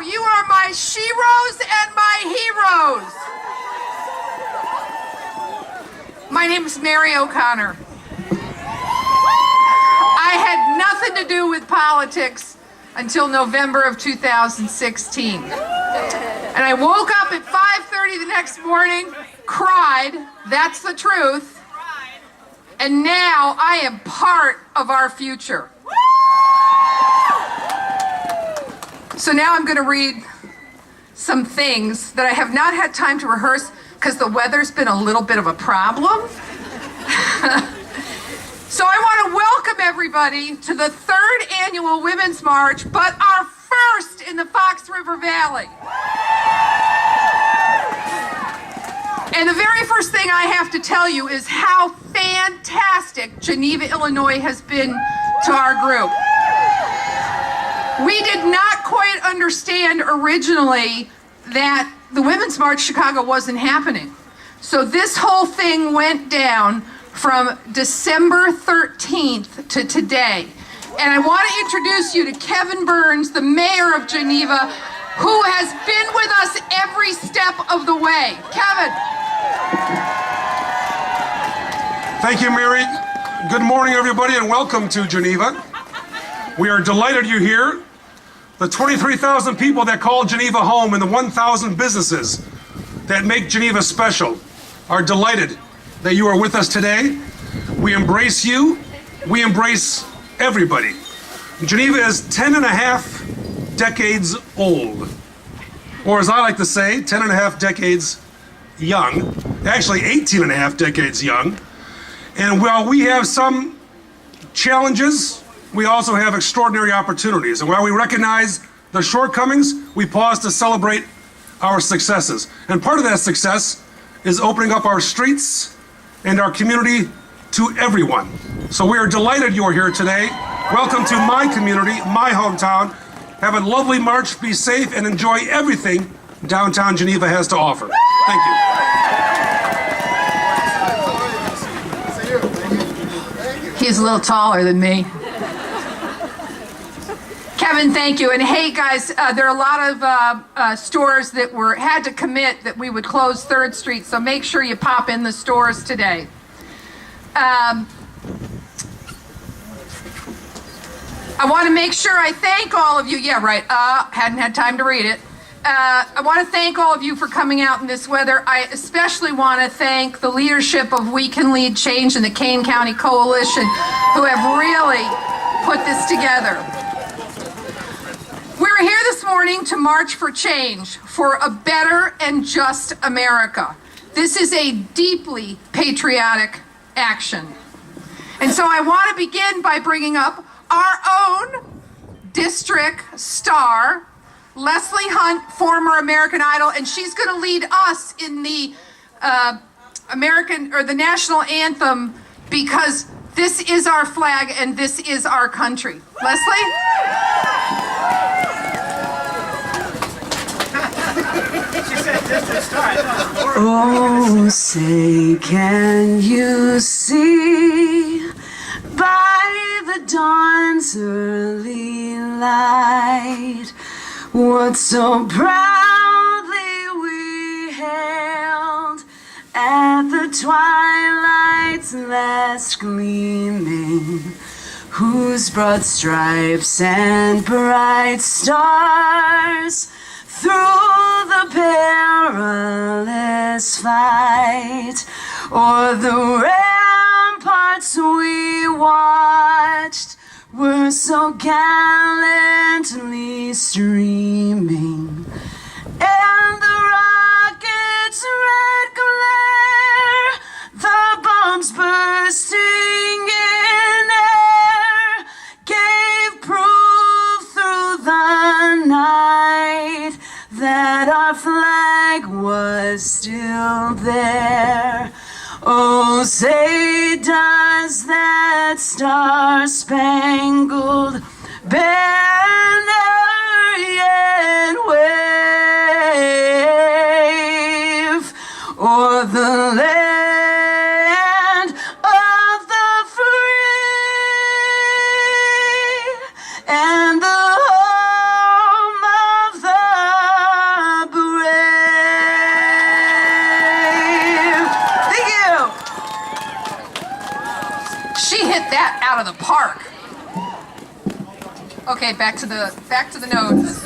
You are my sheroes and my heroes. My name is Mary O'Connor. I had nothing to do with politics until November of 2016. And I woke up at 5:30 the next morning, cried, that's the truth, and now I am part of our future. So now I'm going to read some things that I have not had time to rehearse because the weather's been a little bit of a problem. So I want to welcome everybody to the 3rd annual Women's March, but our first in the Fox River Valley. And the very first thing I have to tell you is how fantastic Geneva, Illinois has been to our group. We did not quite understand originally that the Women's March Chicago wasn't happening. So this whole thing went down from December 13th to today. And I want to introduce you to Kevin Burns, the mayor of Geneva, who has been with us every step of the way. Kevin. Thank you, Mary. Good morning, everybody, and welcome to Geneva. We are delighted you're here. The 23,000 people that call Geneva home and the 1,000 businesses that make Geneva special are delighted that you are with us today. We embrace you. We embrace everybody. Geneva is 10 and a half decades old, or as I like to say, 10 and a half decades young, actually 18 and a half decades young. And while we have some challenges, we also have extraordinary opportunities. And while we recognize the shortcomings, we pause to celebrate our successes. And part of that success is opening up our streets and our community to everyone. So we are delighted you're here today. Welcome to my community, my hometown. Have a lovely march, be safe, and enjoy everything downtown Geneva has to offer. Thank you. He's a little taller than me. Kevin, thank you. And hey, guys, there are a lot of stores that had to commit that we would close 3rd Street, so make sure you pop in the stores today. I want to make sure I thank all of you. Yeah, right. Hadn't had time to read it. I want to thank all of you for coming out in this weather. I especially want to thank the leadership of We Can Lead Change and the Kane County Coalition, who have really put this together. We're here this morning to march for change, for a better and just America. This is a deeply patriotic action. And so I want to begin by bringing up our own district star, Leslie Hunt, former American Idol, and she's going to lead us in the the National Anthem, because this is our flag and this is our country. Leslie? Oh, say, can you see by the dawn's early light what so proudly we hailed at the twilight's last gleaming, whose broad stripes and bright stars through the perilous fight o'er the ramparts we watched were so gallantly streaming, and the rocket's red glare, the bombs bursting in air, gave proof through the night that our flag was still there. Oh, say does that star-spangled banner yet wave o'er the land of the free and the home of the out of the park. Okay, back to the notes.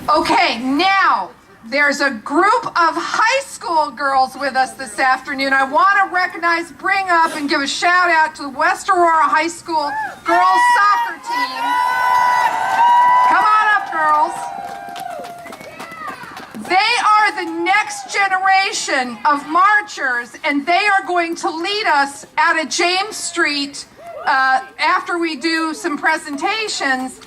Okay, now there's a group of high school girls with us this afternoon. I want to recognize, bring up, and give a shout out to the West Aurora High School girls soccer team. Come on up, girls. They are the next generation of marchers, and they are going to lead us out of James Street after we do some presentations.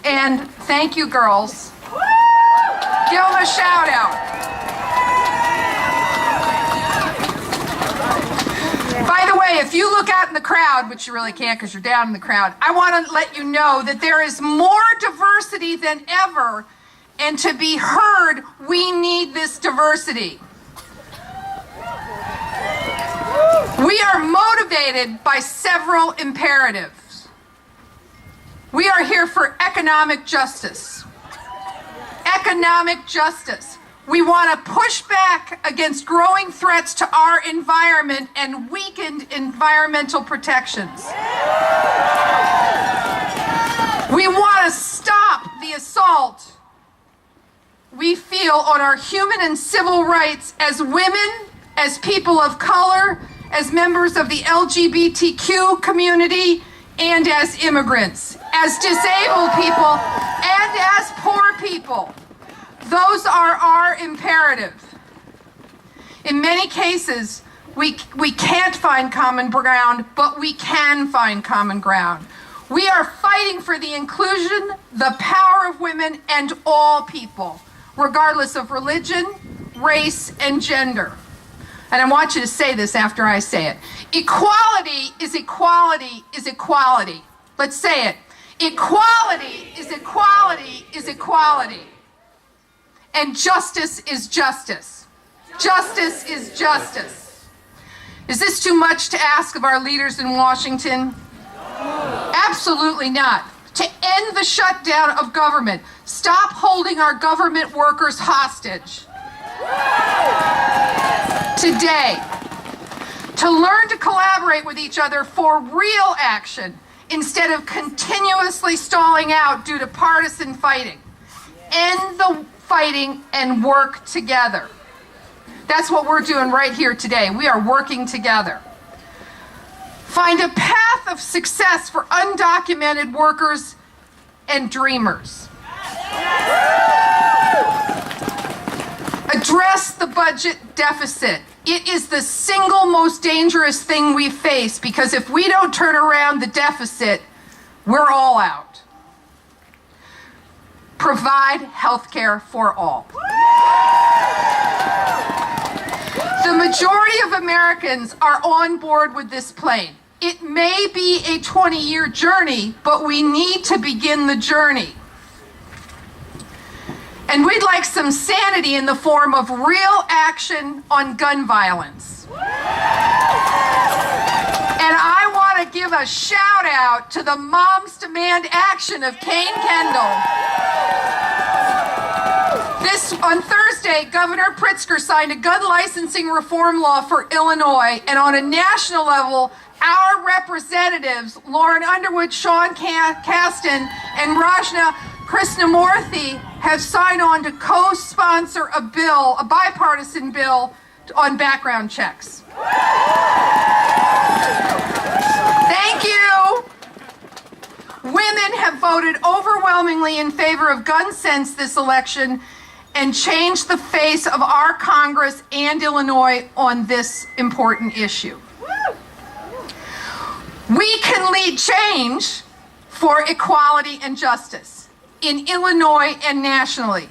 And thank you, girls. Give them a shout out. By the way, if you look out in the crowd, which you really can't because you're down in the crowd, I want to let you know that there is more diversity than ever, and to be heard, we need this diversity. We are motivated by several imperatives. We are here for economic justice. Economic justice. We want to push back against growing threats to our environment and weakened environmental protections. We want to stop the assault we feel on our human and civil rights as women, as people of color, as members of the LGBTQ community, and as immigrants, as disabled people, and as poor people. Those are our imperative. In many cases, we can't find common ground, but we can find common ground. We are fighting for the inclusion, the power of women, and all people, regardless of religion, race, and gender. And I want you to say this after I say it. Equality is equality is equality. Let's say it. Equality is equality is equality. And justice is justice. Justice is justice. Is this too much to ask of our leaders in Washington? Absolutely not. To end the shutdown of government. Stop holding our government workers hostage. Today, to learn to collaborate with each other for real action instead of continuously stalling out due to partisan fighting. End the fighting and work together. That's what we're doing right here today. We are working together. Find a path of success for undocumented workers and dreamers. Address the budget deficit. It is the single most dangerous thing we face because if we don't turn around the deficit, we're all out. Provide health care for all. The majority of Americans are on board with this plan. It may be a 20-year journey, but we need to begin the journey. And we'd like some sanity in the form of real action on gun violence. And I want to give a shout out to the Moms Demand Action of Kane Kendall. On Thursday, Governor Pritzker signed a gun licensing reform law for Illinois, and on a national level, our representatives, Lauren Underwood, Sean Casten, and Rajna Krishnamoorthi, have signed on to co-sponsor a bill, a bipartisan bill, on background checks. Thank you. Women have voted overwhelmingly in favor of gun sense this election and changed the face of our Congress and Illinois on this important issue. We can lead change for equality and justice in Illinois and nationally.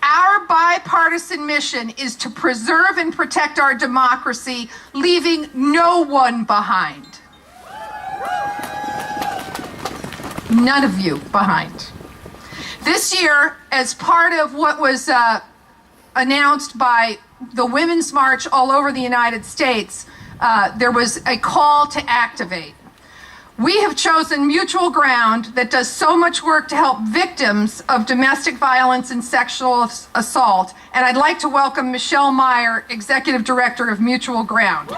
Our bipartisan mission is to preserve and protect our democracy, leaving no one behind. None of you behind. This year, as part of what was announced by the Women's March all over the United States, there was a call to activate. We have chosen Mutual Ground that does so much work to help victims of domestic violence and sexual assault. And I'd like to welcome Michelle Meyer, Executive Director of Mutual Ground.